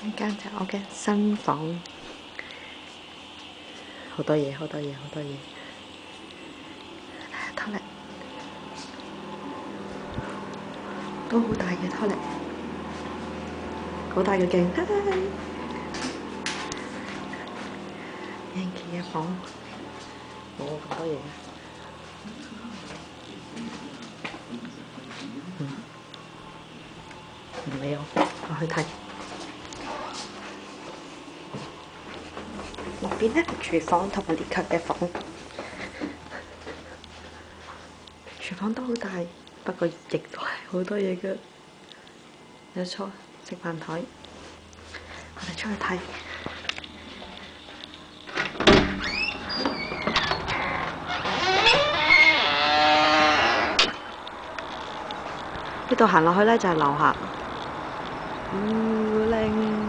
呢間就係我嘅新房，好多嘢，好多嘢，好多嘢。拖力都好大嘅拖力，好大嘅鏡。Yankee 嘅房冇咁多嘢。唔理我去睇。入邊呢，廚房同埋列級嘅房，廚房都好大，不過亦都係好多嘢嘅。有錯食飯台，我哋出去睇。呢度行落去呢，就係樓下，好靚。